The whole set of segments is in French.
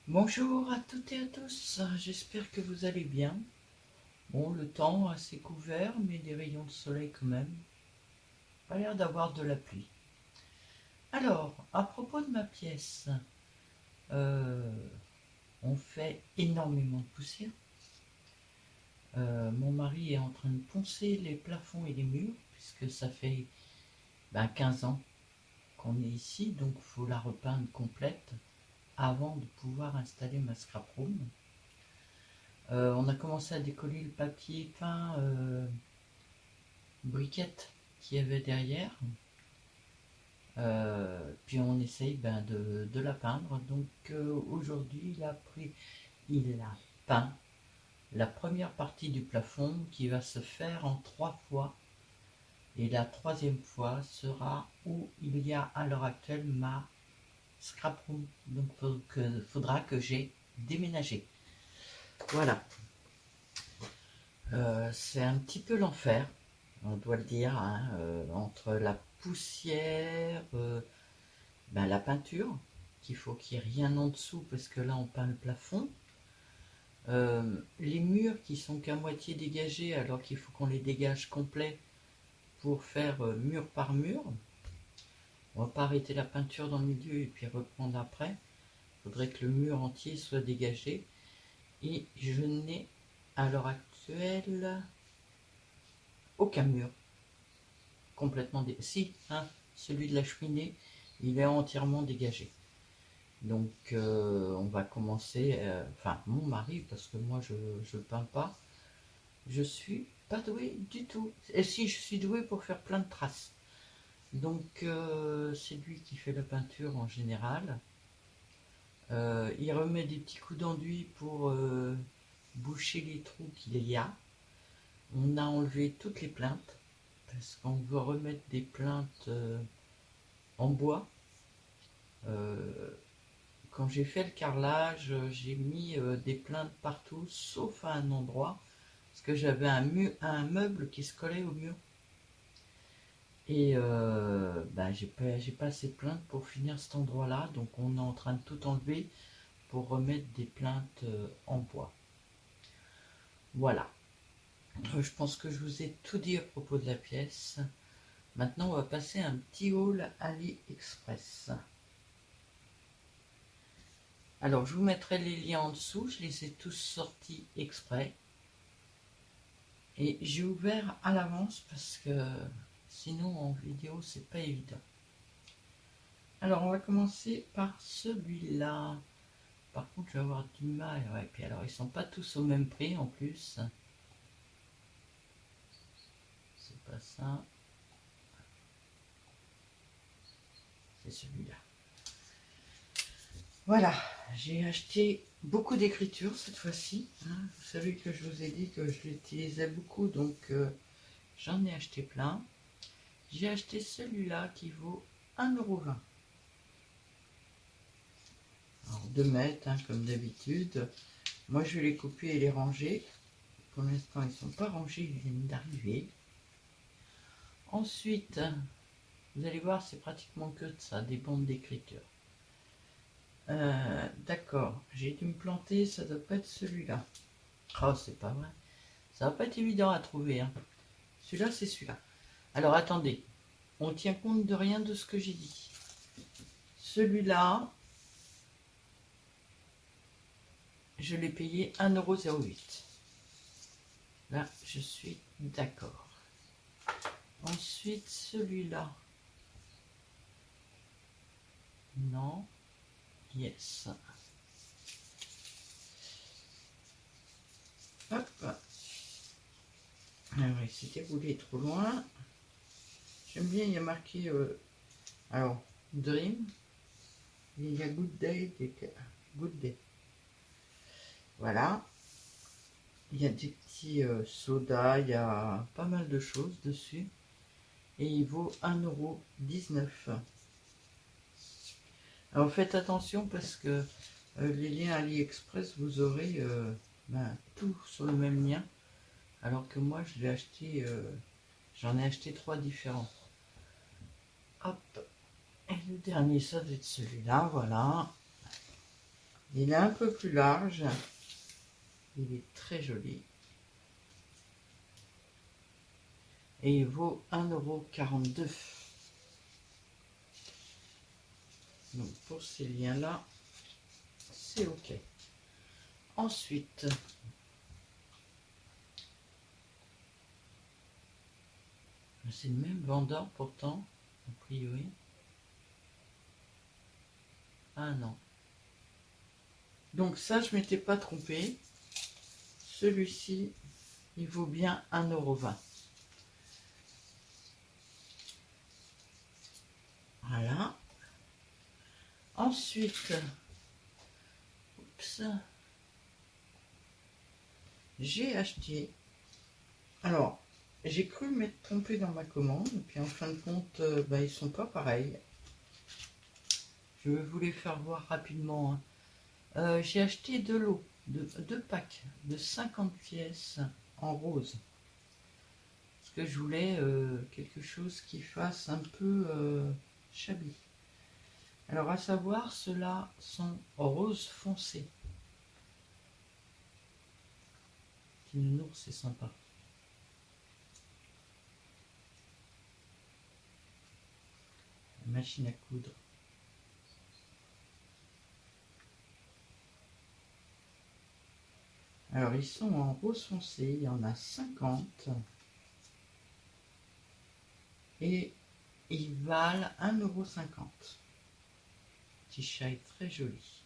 Bonjour à toutes et à tous, j'espère que vous allez bien. Bon, le temps assez couvert, mais des rayons de soleil quand même. Pas l'air d'avoir de la pluie. Alors, à propos de ma pièce, euh, on fait énormément de poussière. Mon mari est en train de poncer les plafonds et les murs, puisque ça fait 15 ans qu'on est ici, donc il faut la repeindre complète avant de pouvoir installer ma scrap room. On a commencé à décoller le papier peint briquette qu'il y avait derrière. Puis on essaye de la peindre. Donc aujourd'hui, il a peint la première partie du plafond qui va se faire en 3 fois. Et la troisième fois sera où il y a à l'heure actuelle ma scrap room. Donc faudra que j'ai déménagé. Voilà. C'est un petit peu l'enfer, on doit le dire, hein, entre la poussière, la peinture, qu'il faut qu'il n'y ait rien en dessous parce que là on peint le plafond, les murs qui sont qu'à moitié dégagés alors qu'il faut qu'on les dégage complets pour faire mur par mur. On va pas arrêter la peinture dans le milieu et puis reprendre après. Il faudrait que le mur entier soit dégagé. Et je n'ai à l'heure actuelle aucun mur complètement dégagé. Si, hein, celui de la cheminée, il est entièrement dégagé. Donc on va commencer, enfin mon mari, parce que moi je peins pas, je suis pas douée du tout. Et si je suis douée pour faire plein de traces. Donc c'est lui qui fait la peinture en général. Il remet des petits coups d'enduit pour boucher les trous qu'il y a. On a enlevé toutes les plaintes parce qu'on veut remettre des plaintes en bois. Euh, Quand j'ai fait le carrelage, j'ai mis des plaintes partout, sauf à un endroit, parce que j'avais un meuble qui se collait au mur. Et j'ai pas assez de plaintes pour finir cet endroit-là, donc on est en train de tout enlever pour remettre des plaintes en bois. Voilà. Je pense que je vous ai tout dit à propos de la pièce. Maintenant, on va passer à un petit haul AliExpress. Alors, je vous mettrai les liens en dessous, je les ai tous sortis exprès. Et j'ai ouvert à l'avance parce que sinon en vidéo c'est pas évident. Alors on va commencer par celui-là. Par contre je vais avoir du mal. Ouais, puis alors ils sont pas tous au même prix en plus. C'est pas ça. C'est celui-là. Voilà, j'ai acheté beaucoup d'écriture cette fois-ci. Hein. Vous savez que je vous ai dit que je l'utilisais beaucoup, donc j'en ai acheté plein. J'ai acheté celui-là qui vaut 1,20 €. Alors 2 mètres, hein, comme d'habitude. Moi je vais les couper et les ranger. Pour l'instant ils ne sont pas rangés, ils viennent d'arriver. Ensuite, vous allez voir, c'est pratiquement que de ça, des bandes d'écriture. D'accord, j'ai dû me planter, ça doit pas être celui-là. Oh, c'est pas vrai. Ça va pas être évident à trouver. Hein. Celui-là, c'est celui-là. Alors attendez, on tient compte de rien de ce que j'ai dit. Celui-là, je l'ai payé 1,08 €. Là, je suis d'accord. Ensuite, celui-là. Non. Yes. Hop. Alors, il s'est déroulé trop loin. J'aime bien, il y a marqué alors, Dream. Et il y a Good Day. Good Day. Voilà. Il y a des petits sodas, il y a pas mal de choses dessus. Et il vaut 1,19 €. Alors faites attention parce que les liens AliExpress, vous aurez tout sur le même lien. Alors que moi, je l'ai acheté, j'en ai acheté 3 différents. Hop. Et le dernier, ça doit être celui-là, voilà. Il est un peu plus large. Il est très joli. Et il vaut 1,42 €. Donc pour ces liens-là, c'est OK. Ensuite, c'est le même vendeur pourtant, a priori. Ah non. Donc ça, je m'étais pas trompé. Celui-ci, il vaut bien 1,20 €. Voilà. Ensuite, oups, j'ai acheté. Alors, j'ai cru m'être trompé dans ma commande, et puis en fin de compte, ils sont pas pareils. Je vais vous les faire voir rapidement, hein. J'ai acheté de l'eau, deux packs de 50 pièces en rose. Parce que je voulais quelque chose qui fasse un peu shabby. Alors à savoir, ceux-là sont rose foncé. Petit nounours, c'est sympa. La machine à coudre. Alors ils sont en rose foncé, il y en a 50. Et ils valent 1,50 €. Petit chat est très joli.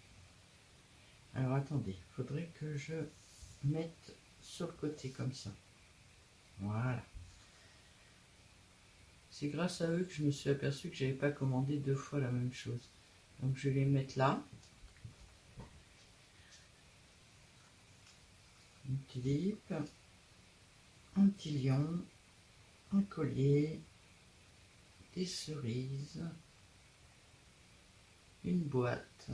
Alors attendez, il faudrait que je mette sur le côté comme ça. Voilà. C'est grâce à eux que je me suis aperçu que j'avais pas commandé 2 fois la même chose. Donc je vais les mettre là. Une clip, un petit lion, un collier, des cerises, une boîte.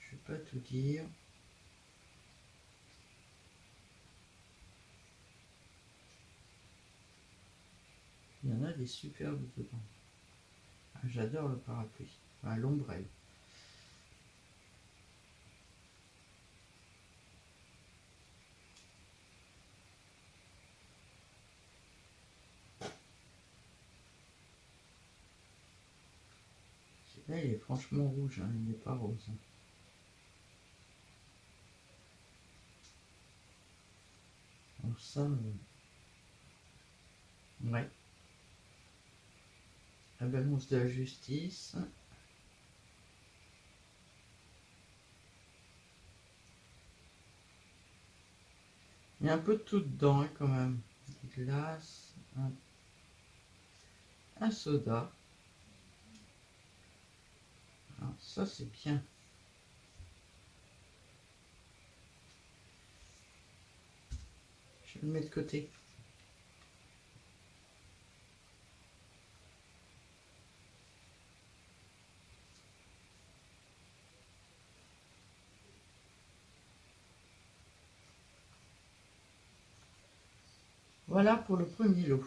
Je vais pas tout dire. Il y en a des superbes dedans. Ah, j'adore le parapluie, enfin l'ombrelle. Là, il est franchement rouge, hein, il n'est pas rose. Alors ça, ouais. La balance de la justice. Il y a un peu de tout dedans, hein, quand même. Des glaces, un soda. Alors ça, c'est bien. Je le mets de côté. Voilà pour le premier lot.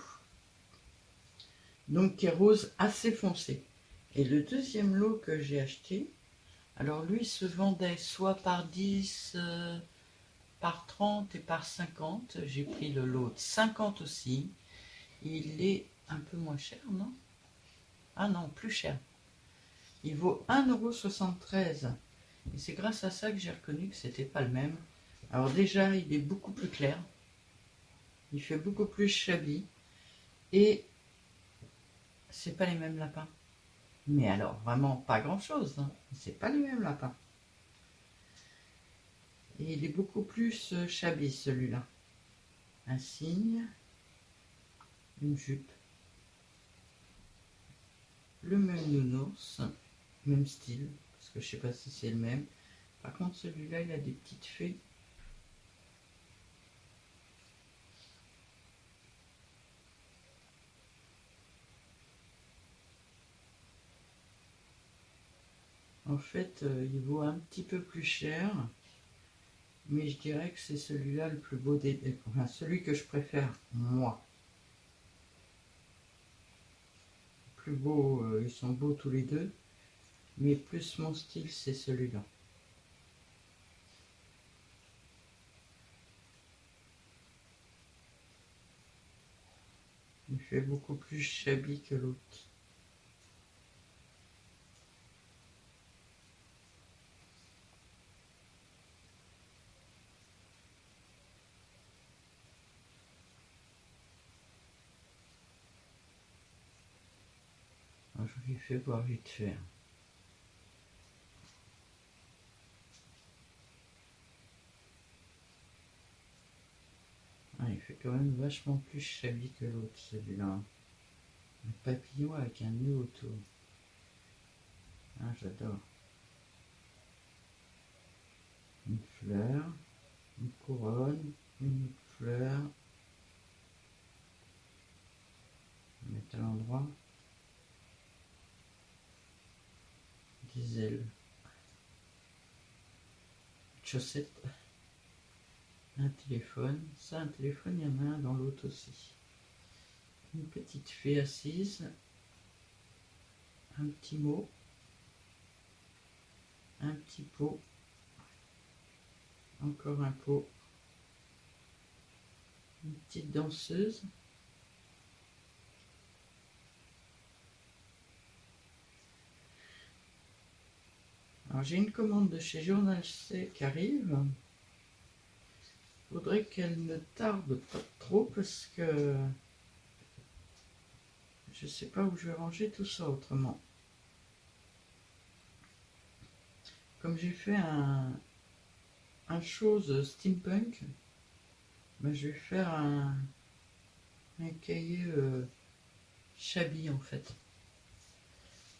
Donc qui est rose assez foncé. Et le deuxième lot que j'ai acheté, alors lui se vendait soit par 10, par 30 et par 50. J'ai pris le lot de 50 aussi. Il est un peu moins cher, non? Ah non, plus cher. Il vaut 1,73 €. Et c'est grâce à ça que j'ai reconnu que c'était pas le même. Alors déjà, il est beaucoup plus clair. Il fait beaucoup plus shabby. Et c'est pas les mêmes lapins. Mais alors, vraiment pas grand-chose, hein. C'est pas les mêmes lapins. Et il est beaucoup plus shabby, celui-là. Un cygne, une jupe, le même nounours, même style, parce que je sais pas si c'est le même. Par contre, celui-là, il a des petites fées. En fait, il vaut un petit peu plus cher, mais je dirais que c'est celui-là le plus beau des... Enfin, celui que je préfère, moi. Plus beau, ils sont beaux tous les deux, mais plus mon style, c'est celui-là. fait beaucoup plus shabby que l'autre. Alors, je lui fais voir vite fait. Ah, il fait quand même vachement plus shabby que l'autre, celui-là. Un papillon avec un nœud autour. Ah, j'adore. Une fleur, une couronne, une autre fleur. On va mettre à l'endroit. Des ailes. Une chaussette. Un téléphone. Ça, un téléphone, il y en a un dans l'autre aussi. Une petite fée assise. Un petit mot. Un petit pot. Encore un pot. Une petite danseuse. Alors j'ai une commande de chez Journal C qui arrive. Il faudrait qu'elle ne tarde pas trop parce que je sais pas où je vais ranger tout ça autrement. Comme j'ai fait un chose steampunk, ben je vais faire un cahier shabby en fait.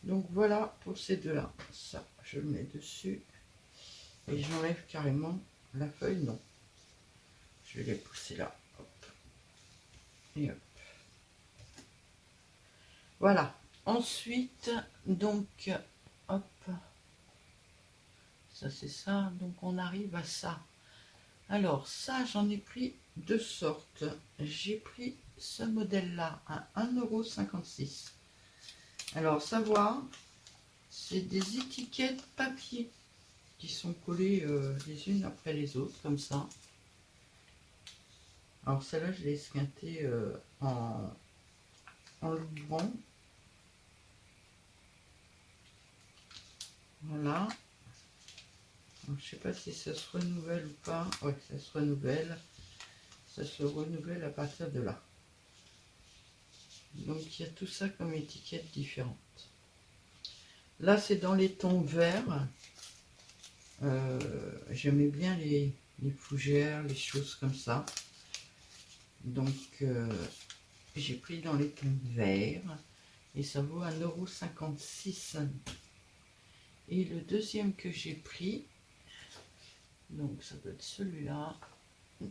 Donc voilà pour ces deux-là. Ça, je le mets dessus et j'enlève carrément la feuille. Non, je vais les pousser là. Hop. Et hop. Voilà. Ensuite, donc, hop. Ça, c'est ça. Donc, on arrive à ça. Alors, ça, j'en ai pris deux sortes. J'ai pris ce modèle-là à 1,56 €. Alors, savoir, c'est des étiquettes papier qui sont collées les unes après les autres, comme ça. Alors, celle-là, je l'ai esquintée en l'ouvrant. Voilà. Alors, je sais pas si ça se renouvelle ou pas. Ouais, ça se renouvelle. Ça se renouvelle à partir de là. Donc, il y a tout ça comme étiquette différente. Là, c'est dans les tons verts. J'aimais bien les fougères, les choses comme ça. Donc, j'ai pris dans les tons verts. Et ça vaut 1,56 €. Et le deuxième que j'ai pris, donc ça doit être celui-là.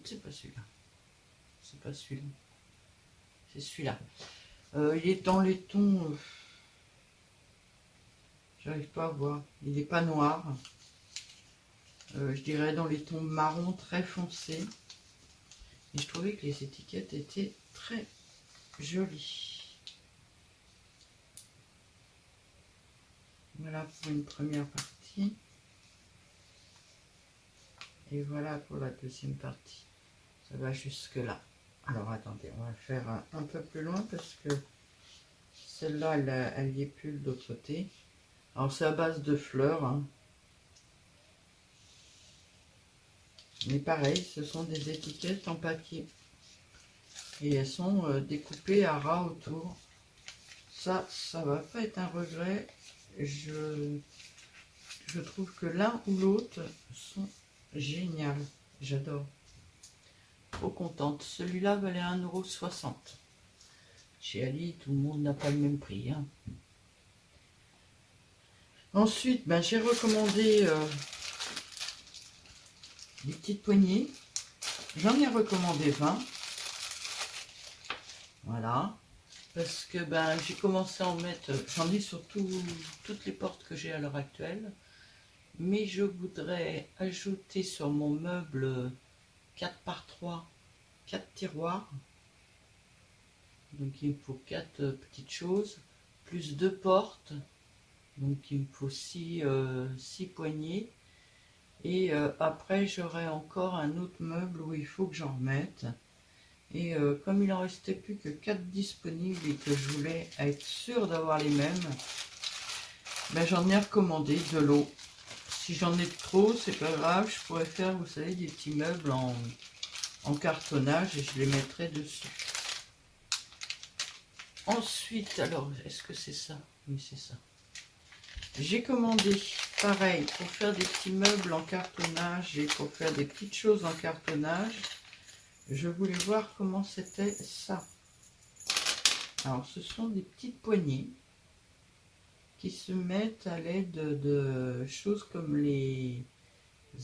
C'est pas celui-là. C'est pas celui-là. C'est celui-là. Il est dans les tons... j'arrive pas à voir. Il n'est pas noir. Je dirais dans les tons marron très foncés. Et je trouvais que les étiquettes étaient très jolies. Voilà pour une première partie. Et voilà pour la deuxième partie. Ça va jusque là. Alors attendez, on va faire un peu plus loin parce que celle-là, elle n'y est plus de l'autre côté. Alors c'est à base de fleurs. Hein. Mais pareil, ce sont des étiquettes en papier. Et elles sont découpées à ras autour. Ça va pas être un regret. Je trouve que l'un ou l'autre sont géniaux. J'adore. Trop contente. Celui-là valait 1,60 €. Chez Ali, tout le monde n'a pas le même prix. Hein. Ensuite, ben, j'ai recommandé des petites poignées. J'en ai recommandé 20. Voilà. Parce que ben, j'ai commencé à en mettre, j'en ai sur toutes les portes que j'ai à l'heure actuelle. Mais je voudrais ajouter sur mon meuble 4 par 3, 4 tiroirs. Donc il me faut 4 petites choses, plus 2 portes. Donc il me faut 6 poignées. Et après j'aurai encore un autre meuble où il faut que j'en remette. Et comme il en restait plus que 4 disponibles et que je voulais être sûre d'avoir les mêmes, ben j'en ai recommandé de l'eau. Si j'en ai trop, c'est pas grave, je pourrais faire, vous savez, des petits meubles en cartonnage et je les mettrai dessus. Ensuite, alors, est-ce que c'est ça? Oui, c'est ça. J'ai commandé, pareil, pour faire des petits meubles en cartonnage et pour faire des petites choses en cartonnage. Je voulais voir comment c'était ça. Alors, ce sont des petites poignées qui se mettent à l'aide de choses comme les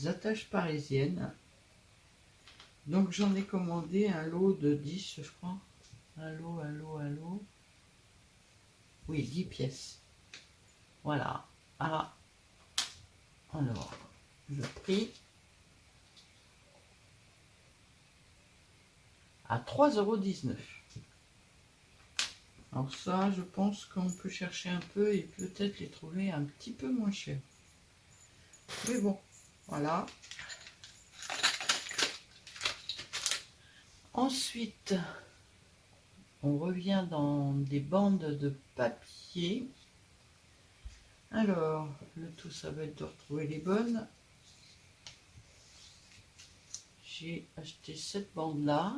attaches parisiennes. Donc, j'en ai commandé un lot de 10, je crois. Un lot. Oui, 10 pièces. Voilà. Ah. Alors, le prix à 3,19 €. Alors ça, je pense qu'on peut chercher un peu et peut-être les trouver un petit peu moins chers. Mais bon, voilà. Ensuite, on revient dans des bandes de papier. Alors, le tout, ça va être de retrouver les bonnes. J'ai acheté cette bande-là.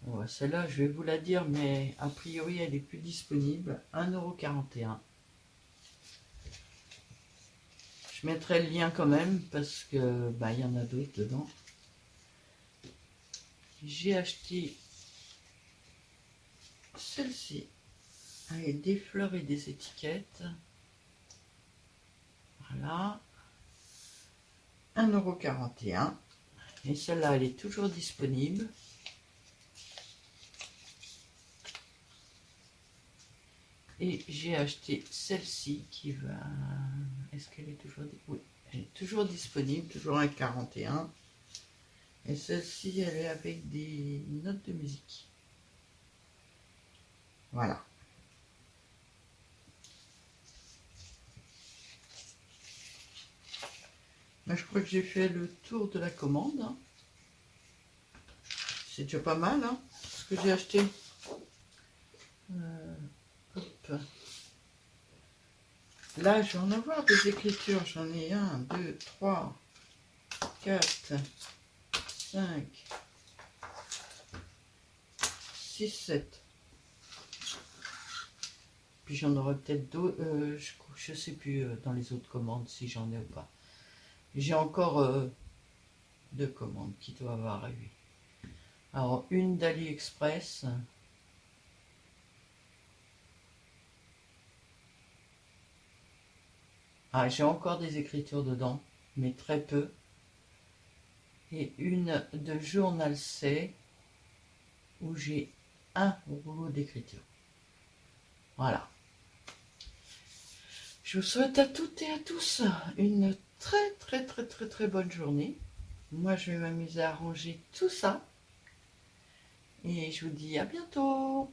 Bon, celle-là, je vais vous la dire, mais a priori, elle est plus disponible. 1,41 €. Je mettrai le lien quand même, parce que bah, y en a d'autres dedans. J'ai acheté celle-ci, avec des fleurs et des étiquettes. Voilà. 1,41 €. Et celle-là, elle est toujours disponible. Et j'ai acheté celle-ci qui va... Est-ce qu'elle est toujours... Oui, elle est toujours disponible, toujours 1,41 €. Et celle-ci, elle est avec des notes de musique. Voilà. Là, je crois que j'ai fait le tour de la commande. C'est déjà pas mal, hein, ce que j'ai acheté. Hop. Là, je vais en avoir des écritures. J'en ai 1, 2, 3, 4, 5, 6, 7. Puis j'en aurai peut-être d'autres. Je sais plus dans les autres commandes si j'en ai ou pas. J'ai encore 2 commandes qui doivent arriver. Alors, une d'AliExpress. Ah, j'ai encore des écritures dedans, mais très peu. Et une de Journal C, où j'ai un rouleau d'écriture. Voilà. Je vous souhaite à toutes et à tous une très bonne journée. Moi, je vais m'amuser à ranger tout ça. Et je vous dis à bientôt.